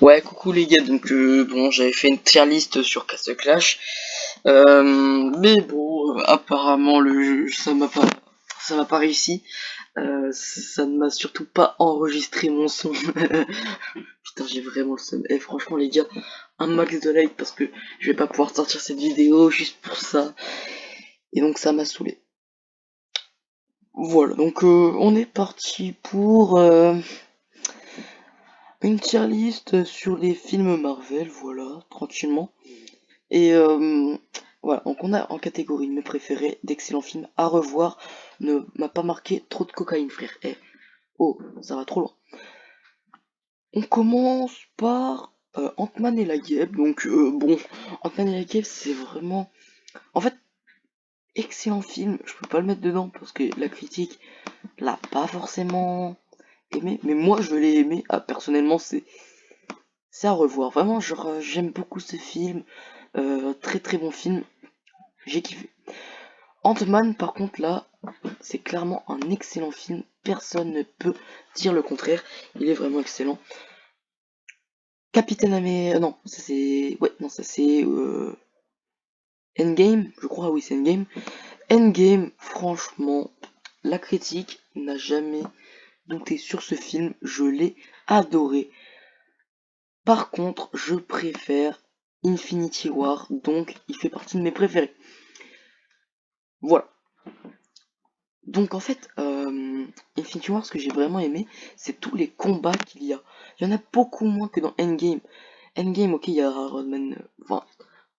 Ouais, coucou les gars, donc bon, j'avais fait une tier list sur Castle Clash, mais bon, apparemment le jeu, ça m'a pas réussi, ça ne m'a surtout pas enregistré mon son. Putain, j'ai vraiment le seum. Et franchement les gars, un max de like parce que je vais pas pouvoir sortir cette vidéo juste pour ça, et donc ça m'a saoulé. Voilà, donc on est parti pour une tier list sur les films Marvel, voilà, tranquillement. Et voilà, donc on a en catégorie mes préférés, d'excellents films à revoir. Ne m'a pas marqué trop de cocaïne, frère. Eh, oh, ça va trop loin. On commence par Ant-Man et la Guêpe. Donc bon, Ant-Man et la Guêpe, c'est vraiment... En fait, excellent film. Je peux pas le mettre dedans parce que la critique l'a pas forcément aimé. Mais moi, je l'ai aimé. Ah, personnellement, c'est à revoir. Vraiment, genre, j'aime beaucoup ce film. Très très bon film. J'ai kiffé. Ant-Man, par contre, là, c'est clairement un excellent film. Personne ne peut dire le contraire. Il est vraiment excellent. Capitaine Américain, non, ça c'est, ouais, non, ça c'est Endgame, je crois. Oui, c'est Endgame. Endgame, franchement, la critique n'a jamais douté sur ce film. Je l'ai adoré. Par contre, je préfère Infinity War, donc il fait partie de mes préférés. Voilà. Donc en fait, Infinity War, ce que j'ai vraiment aimé, c'est tous les combats qu'il y a. Il y en a beaucoup moins que dans Endgame. Endgame, ok, il y a Iron Man. Enfin,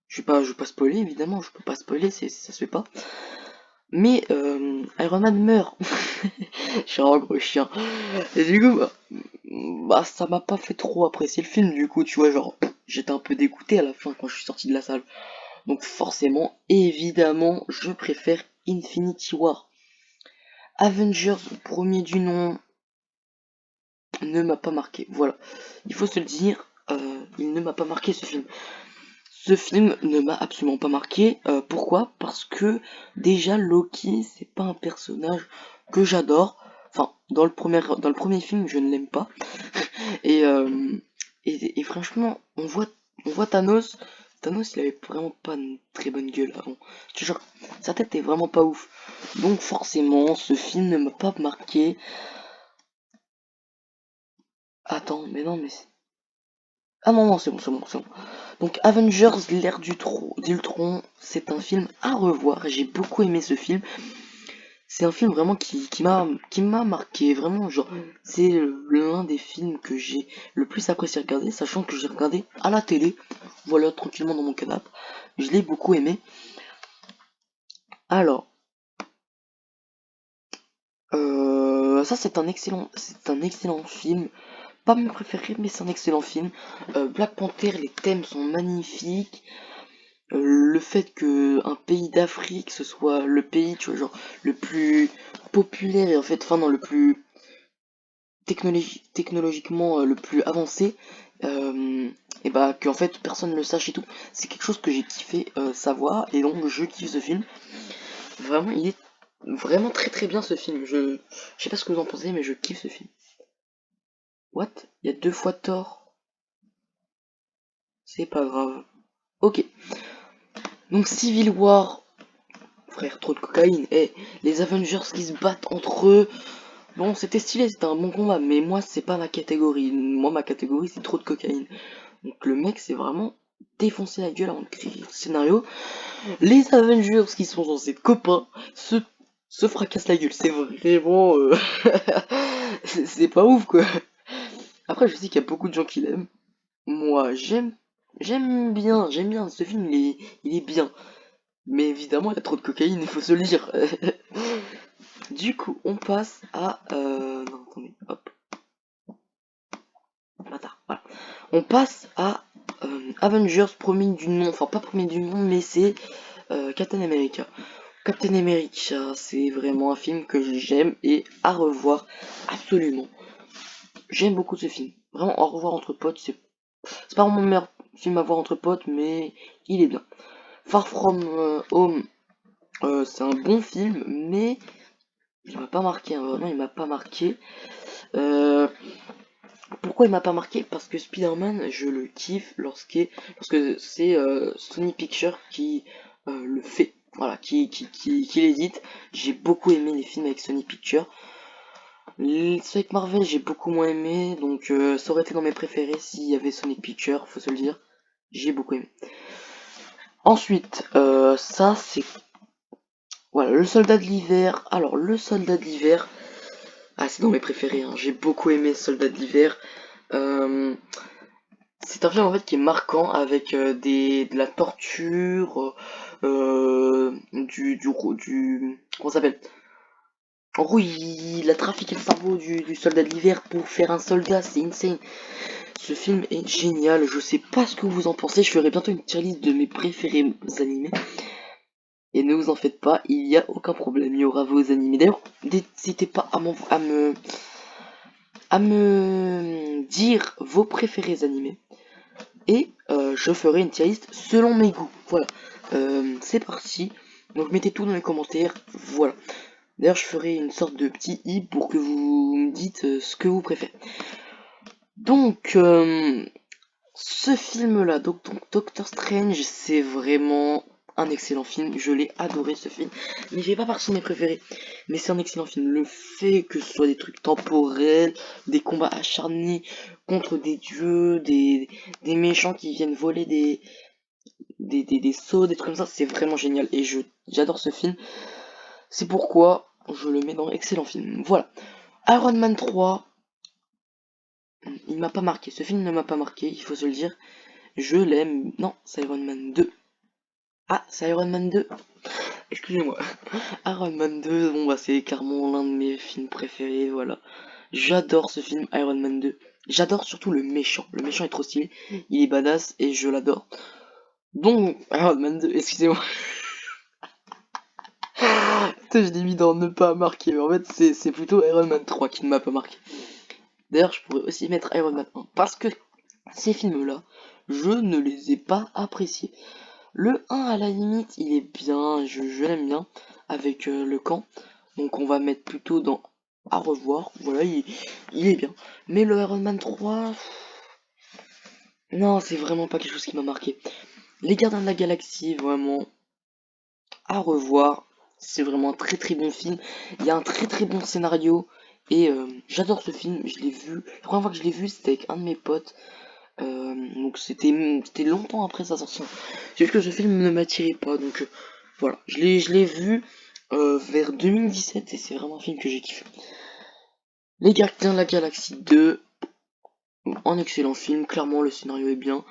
je vais pas spoiler, évidemment, je peux pas spoiler, ça se fait pas. Mais Iron Man meurt. Je suis un gros chien. Et du coup, bah, ça m'a pas fait trop apprécier le film, du coup, tu vois, genre, j'étais un peu dégoûté à la fin quand je suis sorti de la salle. Donc forcément, évidemment, je préfère Infinity War. Avengers, premier du nom, ne m'a pas marqué. Voilà, il faut se le dire, il ne m'a pas marqué ce film. Ce film ne m'a absolument pas marqué. Pourquoi? Parce que déjà Loki, c'est pas un personnage que j'adore. Enfin, dans le premier film, je ne l'aime pas. Et, et franchement, on voit Thanos. Thanos, il avait vraiment pas une très bonne gueule avant. Genre, sa tête est vraiment pas ouf. Donc forcément, ce film ne m'a pas marqué. Attends, mais non, mais ah non, non, c'est bon, c'est bon, c'est bon. Donc Avengers, d'Ultron, c'est un film à revoir. J'ai beaucoup aimé ce film. C'est un film vraiment qui m'a marqué. Vraiment, genre, c'est l'un des films que j'ai le plus apprécié regarder, sachant que j'ai regardé à la télé. Voilà, tranquillement dans mon canapé. Je l'ai beaucoup aimé. Alors, ça c'est un excellent film. Pas mon préféré, mais c'est un excellent film. Black Panther, les thèmes sont magnifiques. Le fait que un pays d'Afrique ce soit le pays, tu vois, genre le plus populaire et en fait, enfin non, le plus technologiquement le plus avancé, et bah que en fait personne ne le sache et tout, c'est quelque chose que j'ai kiffé savoir et donc je kiffe ce film. Vraiment, il est vraiment très très bien ce film. Je sais pas ce que vous en pensez, mais je kiffe ce film. What? Il y a deux fois Thor? C'est pas grave. Ok. Donc Civil War, frère, trop de cocaïne. Et les Avengers qui se battent entre eux. Bon, c'était stylé, c'était un bon combat, mais moi, c'est pas ma catégorie. Moi, ma catégorie, c'est trop de cocaïne. Donc, le mec, c'est vraiment défoncer la gueule avant de créer le scénario. Les Avengers qui sont censés être copains se fracassent la gueule. C'est vraiment. C'est pas ouf, quoi. Après, je sais qu'il y a beaucoup de gens qui l'aiment. Moi, j'aime bien. Ce film, il est bien. Mais évidemment, il y a trop de cocaïne, il faut se le dire. Du coup, on passe à... Non, attendez, hop, bâtard, voilà. On passe à Avengers premier du nom, enfin pas premier du nom, mais c'est Captain America. Captain America, c'est vraiment un film que j'aime et à revoir absolument. J'aime beaucoup ce film. Vraiment, à revoir entre potes, c'est pas mon meilleur film à voir entre potes, mais il est bien. Far From Home, c'est un bon film, mais il m'a pas marqué, hein, vraiment il m'a pas marqué. Euh, Pourquoi il m'a pas marqué? Parce que Spider-Man, je le kiffe lorsque c'est Sony Pictures qui le fait, voilà, qui l'édite. J'ai beaucoup aimé les films avec Sony Pictures. Ceux avec Marvel, j'ai beaucoup moins aimé, donc ça aurait été dans mes préférés s'il y avait Sonic Pictures, faut se le dire. J'ai beaucoup aimé. Ensuite, ça c'est... Voilà, le soldat de l'hiver. Alors, le soldat de l'hiver... Ah, c'est dans mes préférés, hein. J'ai beaucoup aimé Soldat de l'hiver. Euh, c'est un film en fait qui est marquant avec de la torture, comment ça s'appelle? En gros, il a trafiqué le cerveau du soldat de l'hiver pour faire un soldat, c'est insane. Ce film est génial, je sais pas ce que vous en pensez, je ferai bientôt une tier list de mes préférés animés. Et ne vous en faites pas, il y a aucun problème, il y aura vos animés. D'ailleurs, n'hésitez pas à me dire vos préférés animés. Et je ferai une tier list selon mes goûts. Voilà, c'est parti. Donc mettez tout dans les commentaires, voilà. D'ailleurs, je ferai une sorte de petit i pour que vous me dites ce que vous préférez. Donc, ce film-là, donc Doctor Strange, c'est vraiment un excellent film. Je l'ai adoré ce film, mais il fait pas partie de mes préférés. Mais c'est un excellent film. Le fait que ce soit des trucs temporels, des combats acharnés contre des dieux, des méchants qui viennent voler des sceaux, des trucs comme ça, c'est vraiment génial. Et j'adore ce film. C'est pourquoi je le mets dans excellent film. Voilà. Iron Man 3, il m'a pas marqué. Ce film ne m'a pas marqué, il faut se le dire. Je l'aime. Non, c'est Iron Man 2. Ah, c'est Iron Man 2. Excusez-moi. Iron Man 2, bon bah c'est clairement l'un de mes films préférés, voilà. J'adore ce film, Iron Man 2. J'adore surtout le méchant. Le méchant est trop stylé, il est badass et je l'adore. Donc, Iron Man 2, excusez-moi. Putain, je l'ai mis dans ne pas marquer, mais en fait c'est plutôt Iron Man 3 qui ne m'a pas marqué. D'ailleurs, je pourrais aussi mettre Iron Man 1, parce que ces films-là, je ne les ai pas appréciés. Le 1, à la limite, il est bien, je l'aime bien, avec le camp. Donc on va mettre plutôt dans à revoir. Voilà, il est bien. Mais le Iron Man 3, non, c'est vraiment pas quelque chose qui m'a marqué. Les Gardiens de la Galaxie, vraiment, à revoir. C'est vraiment un très très bon film. Il y a un très très bon scénario. Et j'adore ce film, je l'ai vu. La première fois que je l'ai vu, c'était avec un de mes potes. Donc c'était longtemps après sa sortie. C'est juste que ce film ne m'attirait pas, donc voilà. Je l'ai vu vers 2017 et c'est vraiment un film que j'ai kiffé. Les Gardiens de la Galaxie 2, un excellent film, clairement le scénario est bien.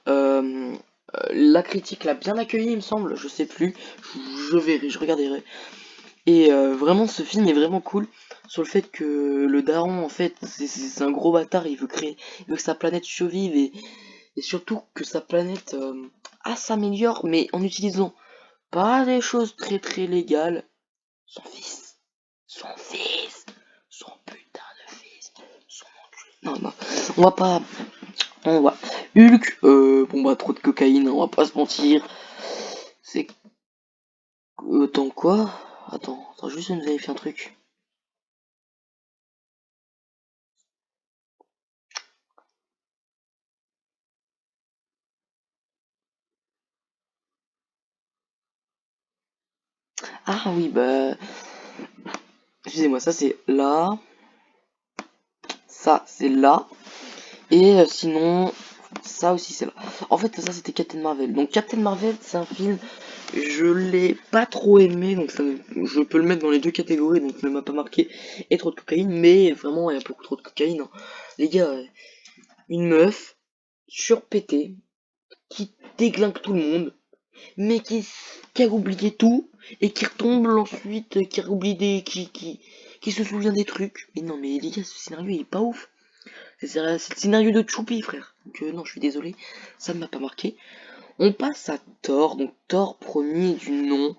Euh, la critique l'a bien accueilli, il me semble, je sais plus. Je verrai, je regarderai. Et vraiment, ce film est vraiment cool sur le fait que le daron, en fait, c'est un gros bâtard, il veut que sa planète survive et surtout que sa planète s'améliore, mais en utilisant pas des choses très très légales. Son fils, son fils, son putain de fils, son enculé. Non, non, on va pas. On va. Hulk, bon bah trop de cocaïne, on va pas se mentir. C'est. Attends quoi? Attends, juste je vais vérifier un truc. Ah oui, bah. Excusez-moi, ça c'est là. Ça c'est là. Et sinon, ça aussi c'est là. En fait, ça c'était Captain Marvel. Donc Captain Marvel, c'est un film, je l'ai pas trop aimé, donc je peux le mettre dans les deux catégories, donc ne m'a pas marqué et trop de cocaïne, mais vraiment il y a beaucoup trop de cocaïne, hein. Les gars, une meuf surpétée qui déglingue tout le monde, mais qui a oublié tout et qui retombe ensuite, qui a oublié qui se souvient des trucs. Mais non, mais les gars, ce scénario il est pas ouf. C'est le scénario de Choupi, frère. Donc non, je suis désolé, ça ne m'a pas marqué. On passe à Thor, donc Thor premier du nom.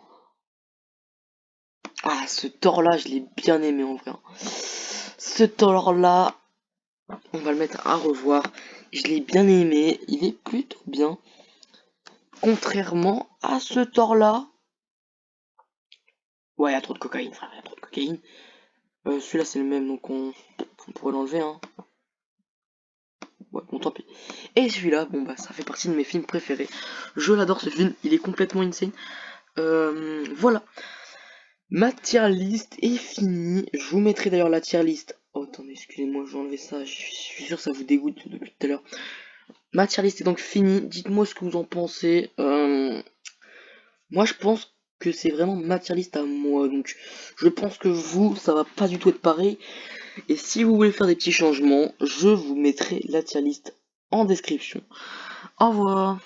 Ah, ce Thor-là, je l'ai bien aimé en vrai, hein. Ce Thor-là, on va le mettre à revoir. Je l'ai bien aimé, il est plutôt bien. Contrairement à ce Thor-là. Ouais, il y a trop de cocaïne, frère, il y a trop de cocaïne. Celui-là, c'est le même, donc on pourrait l'enlever, hein. Ouais, bon, tant pis. Et celui-là, bon, bah, ça fait partie de mes films préférés. Je l'adore ce film, il est complètement insane. Voilà. Ma tier list est finie. Je vous mettrai d'ailleurs la tier list. Oh, attendez, excusez-moi, je vais enlever ça. Je suis sûr que ça vous dégoûte depuis tout à l'heure. Ma tier list est donc finie. Dites-moi ce que vous en pensez. Moi, je pense que c'est vraiment ma tier list à moi. Donc, je pense que vous, ça va pas du tout être pareil. Et si vous voulez faire des petits changements, je vous mettrai la tier list en description. Au revoir.